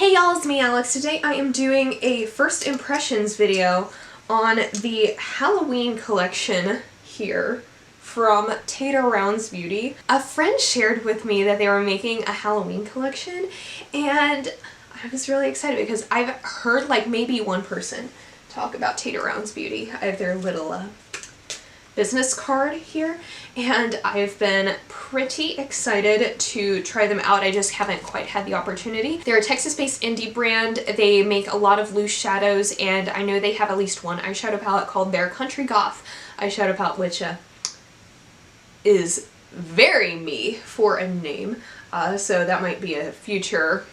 Hey y'all, it's me Alex. Today I am doing a first impressions video on the Halloween collection here from Tater Beauty. A friend shared with me that they were making a Halloween collection and I was really excited because I've heard like maybe one person talk about Tater Beauty. I have their little business card here and I've been pretty excited to try them out. I just haven't quite had the opportunity. They're a Texas-based indie brand. They make a lot of loose shadows and I know they have at least one eyeshadow palette called their Country Goth eyeshadow palette, which is very me for a name. So that might be a future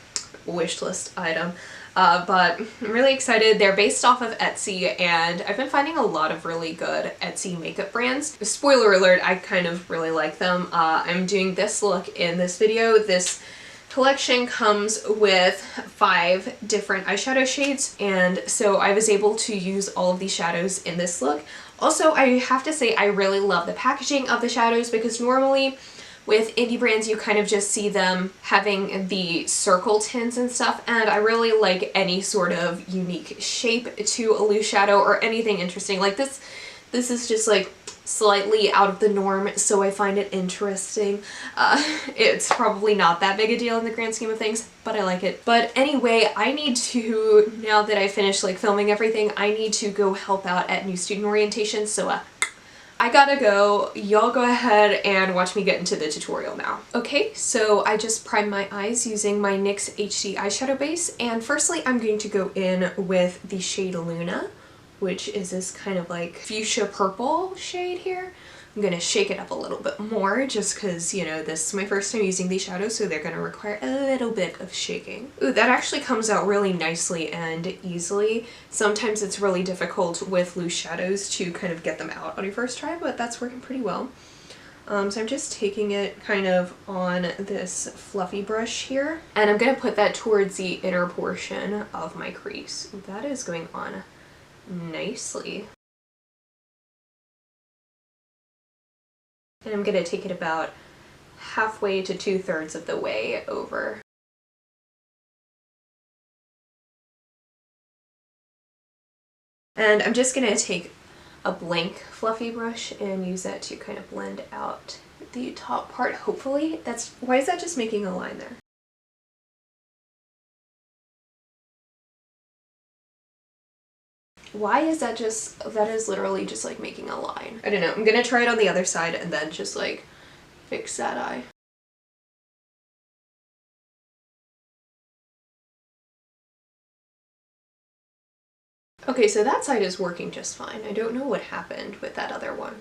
wish list item. But I'm really excited. They're based off of Etsy and I've been finding a lot of really good Etsy makeup brands. Spoiler alert, I kind of really like them. I'm doing this look in this video. This collection comes with 5 different eyeshadow shades and so I was able to use all of these shadows in this look. Also, I have to say I really love the packaging of the shadows because normally with indie brands, you kind of just see them having the circle tints and stuff, and I really like any sort of unique shape to a loose shadow or anything interesting. Like this is just like slightly out of the norm, so I find it interesting. It's probably not that big a deal in the grand scheme of things, but I like it. But anyway, I need to, now that I finished like filming everything, I need to go help out at new student orientation, so I gotta go. Y'all go ahead and watch me get into the tutorial now. Okay, so I just primed my eyes using my NYX HD eyeshadow base, and firstly I'm going to go in with the shade Luna, which is this kind of like fuchsia purple shade here. I'm gonna shake it up a little bit more just because, you know, this is my first time using these shadows, so they're gonna require a little bit of shaking. Ooh, that actually comes out really nicely and easily. Sometimes it's really difficult with loose shadows to kind of get them out on your first try, but that's working pretty well. So I'm just taking it kind of on this fluffy brush here, and I'm gonna put that towards the inner portion of my crease. That is going on nicely. And I'm going to take it about halfway to 2/3 of the way over. And I'm just going to take a blank fluffy brush and use that to kind of blend out the top part, hopefully. Why is that just making a line there? Why is that that is literally just like making a line. I don't know. I'm gonna try it on the other side and then just like fix that eye. Okay, so that side is working just fine. I don't know what happened with that other one.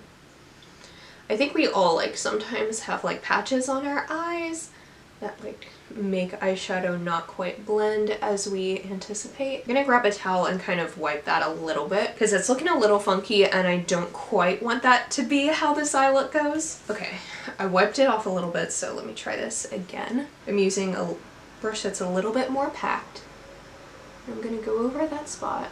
I think we all like sometimes have like patches on our eyes that like make eyeshadow not quite blend as we anticipate. I'm gonna grab a towel and kind of wipe that a little bit because it's looking a little funky and I don't quite want that to be how this eye look goes. Okay, I wiped it off a little bit, so let me try this again. I'm using a brush that's a little bit more packed. I'm gonna go over that spot.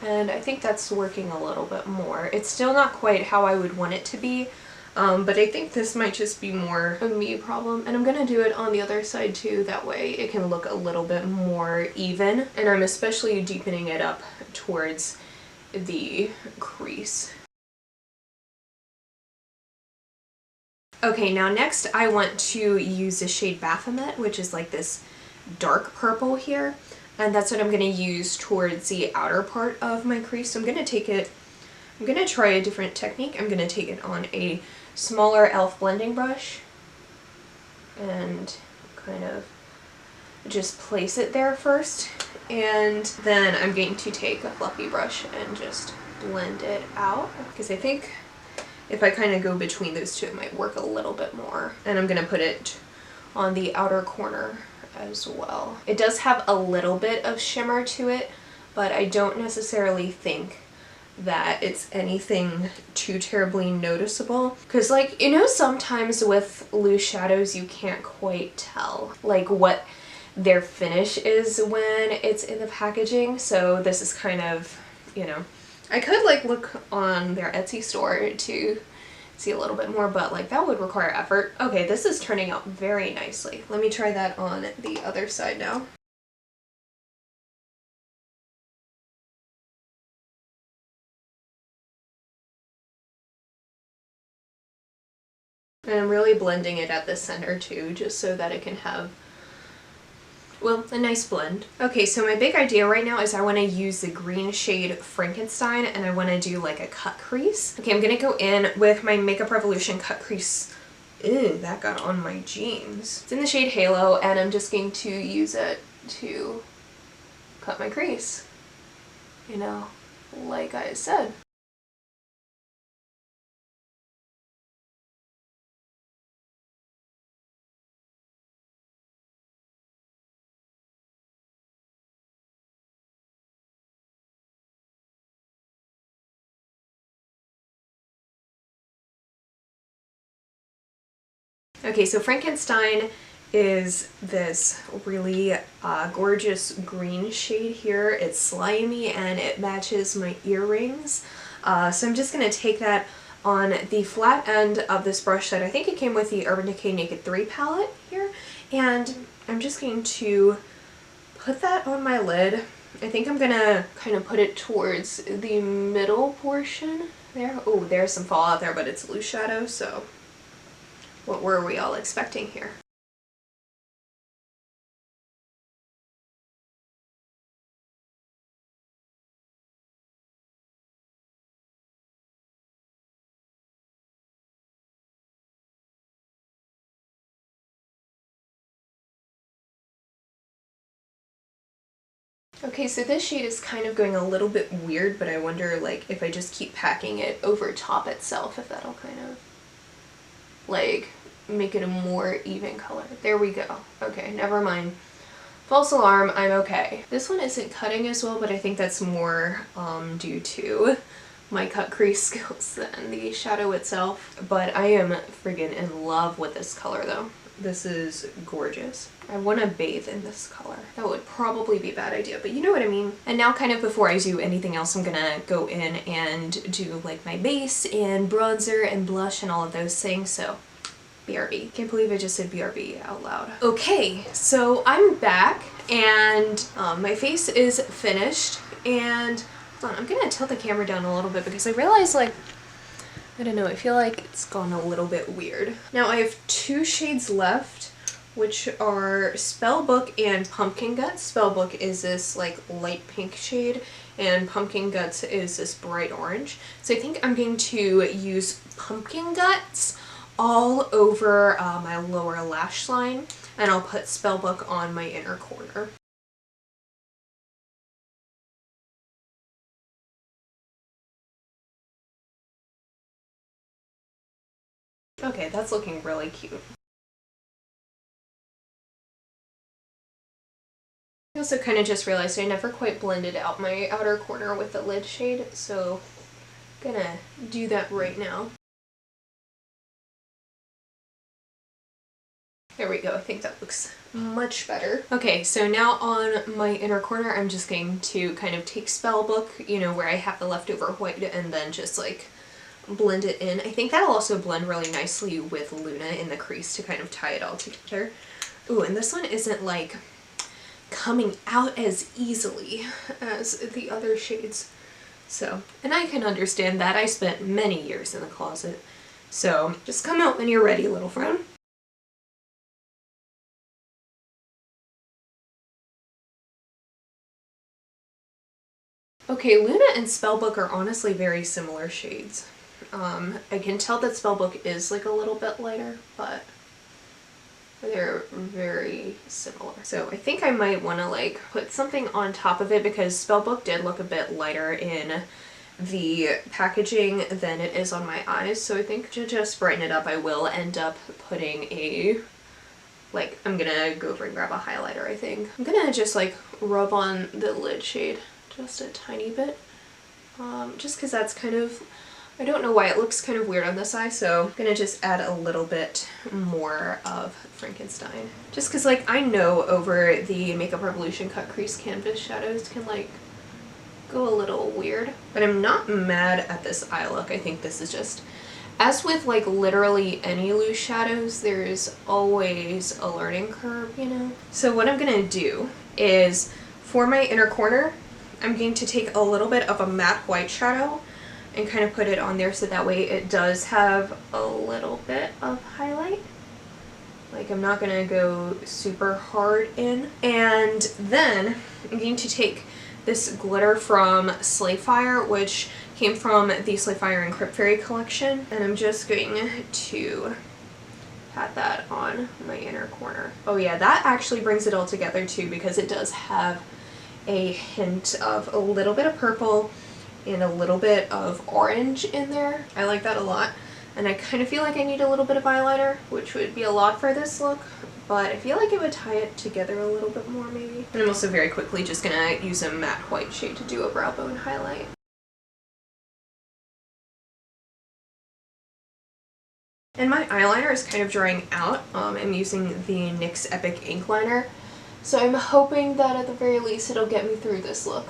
And I think that's working a little bit more. It's still not quite how I would want it to be, but I think this might just be more a me problem. And I'm gonna do it on the other side too, that way it can look a little bit more even. And I'm especially deepening it up towards the crease. Okay, now next I want to use the shade Baphomet, which is like this dark purple here. And that's what I'm going to use towards the outer part of my crease. So I'm going to try a different technique. I'm going to take it on a smaller e.l.f. blending brush and kind of just place it there first. And then I'm going to take a fluffy brush and just blend it out because I think if I kind of go between those two, it might work a little bit more. And I'm going to put it on the outer corner as well. It does have a little bit of shimmer to it, but I don't necessarily think that it's anything too terribly noticeable. Because like, you know, sometimes with loose shadows you can't quite tell like what their finish is when it's in the packaging. So this is kind of, you know, I could like look on their Etsy store to see a little bit more, but like that would require effort. Okay, this is turning out very nicely. Let me try that on the other side now. And I'm really blending it at the center too, just so that it can have, well, a nice blend. Okay, so my big idea right now is I want to use the green shade Frankenstein, and I want to do like a cut crease. Okay, I'm going to go in with my Makeup Revolution cut crease. Ew, that got on my jeans. It's in the shade Halo, and I'm just going to use it to cut my crease. You know, like I said. Okay, so Frankenstein is this really gorgeous green shade here. It's slimy and it matches my earrings. So I'm just going to take that on the flat end of this brush set. I think it came with the Urban Decay Naked 3 palette here. And I'm just going to put that on my lid. I think I'm going to kind of put it towards the middle portion there. Oh, there's some fallout there, but it's loose shadow, so what were we all expecting here? Okay, so this shade is kind of going a little bit weird, but I wonder like if I just keep packing it over top itself, if that'll kind of like make it a more even color. There we go. Okay, never mind. False alarm, I'm okay. This one isn't cutting as well, but I think that's more due to my cut crease skills than the shadow itself. But I am friggin' in love with this color though. This is gorgeous. I want to bathe in this color. That would probably be a bad idea, but you know what I mean. And now kind of before I do anything else, I'm gonna go in and do like my base and bronzer and blush and all of those things, so BRB. Can't believe I just said BRB out loud. Okay, so I'm back and my face is finished, and hold on, I'm gonna tilt the camera down a little bit because I realized like, I don't know, I feel like it's gone a little bit weird. Now I have 2 shades left, which are Spellbook and Pumpkin Guts. Spellbook is this like light pink shade, and Pumpkin Guts is this bright orange. So I think I'm going to use Pumpkin Guts all over my lower lash line, and I'll put Spellbook on my inner corner. Okay, that's looking really cute. I also kind of just realized I never quite blended out my outer corner with the lid shade, so I'm gonna do that right now. There we go, I think that looks much better. Okay, so now on my inner corner, I'm just going to kind of take Spellbook, you know, where I have the leftover white, and then just like blend it in. I think that'll also blend really nicely with Luna in the crease to kind of tie it all together. Ooh, and this one isn't like coming out as easily as the other shades. So, and I can understand that. I spent many years in the closet. So just come out when you're ready, little friend. Okay, Luna and Spellbook are honestly very similar shades. I can tell that Spellbook is like a little bit lighter, but they're very similar. So I think I might want to like put something on top of it because Spellbook did look a bit lighter in the packaging than it is on my eyes. So I think to just brighten it up, I will end up putting a, like, I'm gonna go over and grab a highlighter, I think. I'm gonna just like rub on the lid shade just a tiny bit. Just because that's kind of, I don't know why it looks kind of weird on this eye, so I'm gonna just add a little bit more of Frankenstein. Just because like I know over the Makeup Revolution cut crease canvas shadows can like go a little weird. But I'm not mad at this eye look. I think this is just As with like literally any loose shadows, there's always a learning curve, you know? So what I'm gonna do is, for my inner corner, I'm going to take a little bit of a matte white shadow and kind of put it on there so that way it does have a little bit of highlight. Like, I'm not gonna go super hard in. And then I'm going to take this glitter from Slayfire, which came from the Slayfire and Crypt Fairy collection, and I'm just going to pat that on my inner corner. Oh yeah, that actually brings it all together too, because it does have a hint of a little bit of purple and a little bit of orange in there. I like that a lot, and I kind of feel like I need a little bit of eyeliner, which would be a lot for this look, but I feel like it would tie it together a little bit more maybe. And I'm also very quickly just gonna use a matte white shade to do a brow bone highlight. And my eyeliner is kind of drying out. I'm using the NYX Epic Ink Liner, so I'm hoping that at the very least it'll get me through this look.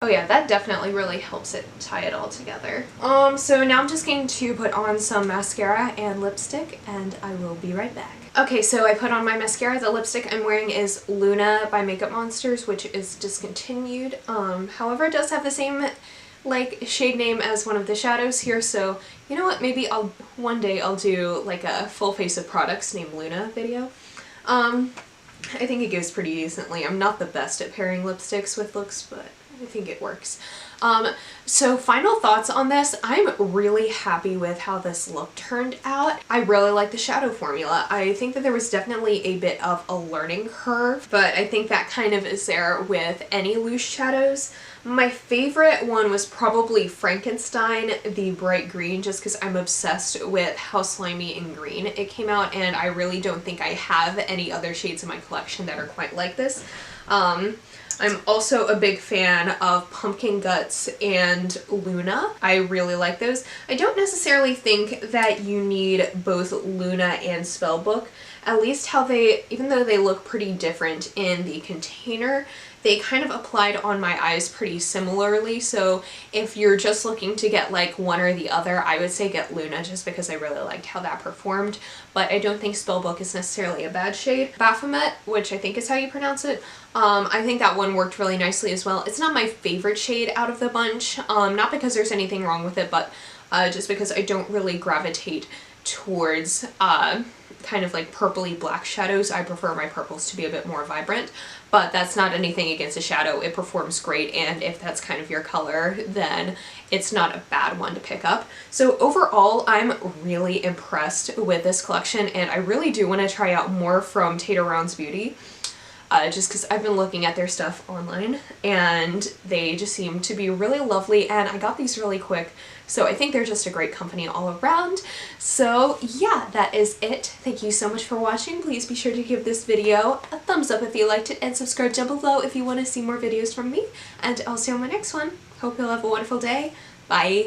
Oh yeah, that definitely really helps it tie it all together. So now I'm just going to put on some mascara and lipstick, and I will be right back. Okay, so I put on my mascara. The lipstick I'm wearing is Luna by Makeup Monsters, which is discontinued. However, it does have the same like shade name as one of the shadows here, so you know what, maybe one day I'll do like a full face of products named Luna video. I think it goes pretty decently. I'm not the best at pairing lipsticks with looks, but I think it works. So final thoughts on this. I'm really happy with how this look turned out. I really like the shadow formula. I think that there was definitely a bit of a learning curve, but I think that kind of is there with any loose shadows. My favorite one was probably Frankenstein, the bright green, just because I'm obsessed with how slimy and green it came out, and I really don't think I have any other shades in my collection that are quite like this. I'm also a big fan of Pumpkin Guts and Luna. I really like those. I don't necessarily think that you need both Luna and Spellbook. At least how they, even though they look pretty different in the container, they kind of applied on my eyes pretty similarly. So if you're just looking to get like one or the other, I would say get Luna, just because I really liked how that performed. But I don't think Spellbook is necessarily a bad shade. Baphomet, which I think is how you pronounce it, I think that one worked really nicely as well. It's not my favorite shade out of the bunch, not because there's anything wrong with it, but just because I don't really gravitate towards kind of like purpley black shadows. I prefer my purples to be a bit more vibrant, but that's not anything against a shadow. It performs great, and if that's kind of your color, then it's not a bad one to pick up. So overall, I'm really impressed with this collection, and I really do want to try out more from Tater Beauty. Just because I've been looking at their stuff online and they just seem to be really lovely, and I got these really quick, so I think they're just a great company all around. So yeah, that is it. Thank you so much for watching. Please be sure to give this video a thumbs up if you liked it, and subscribe down below if you want to see more videos from me, and I'll see you on my next one. Hope you'll have a wonderful day. Bye!